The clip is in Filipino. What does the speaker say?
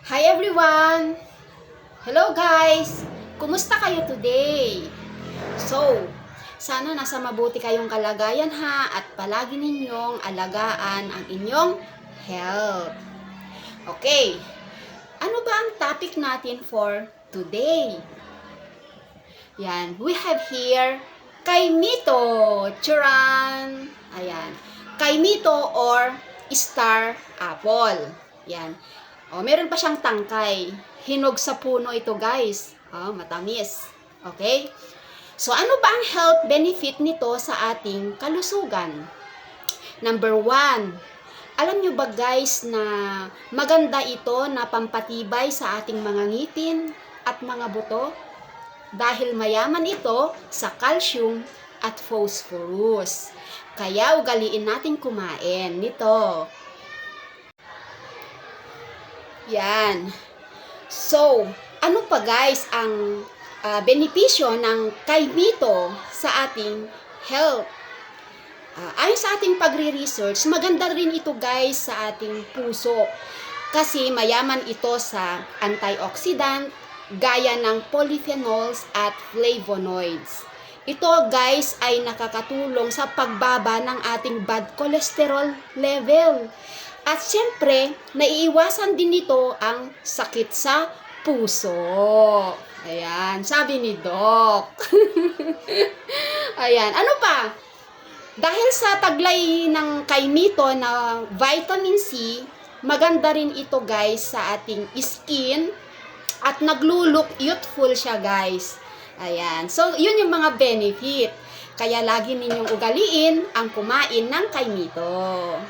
Hi everyone! Hello guys! Kumusta kayo today? So, sana nasa mabuti kayong kalagayan ha at palagi ninyong alagaan ang inyong health. Okay, ano ba ang topic natin for today? Yan, we have here kaimito. Charan! Ayan, kaimito or star apple. Yan. Oh, meron pa siyang tangkay. Hinog sa puno ito, guys. Oh, matamis. Okay? So, ano ba ang health benefit nito sa ating kalusugan? Number 1, alam nyo ba guys na maganda ito na pampatibay sa ating mga ngitin at mga buto? Dahil mayaman ito sa calcium at phosphorus. Kaya ugaliin natin kumain nito. Yan. So, ano pa guys ang benepisyo ng kaimito sa ating health? Ayon sa ating pagre-research, maganda rin ito guys sa ating puso. Kasi mayaman ito sa antioxidant, gaya ng polyphenols at flavonoids. Ito guys ay nakakatulong sa pagbaba ng ating bad cholesterol level. At syempre, naiiwasan din nito ang sakit sa puso. Ayan, sabi ni Doc. Ayan, ano pa? Dahil sa taglay ng kaimito na vitamin C, maganda rin ito guys sa ating skin at naglulook youthful siya guys. Ayan, so yun yung mga benefit. Kaya lagi ninyong ugaliin ang kumain ng kaimito.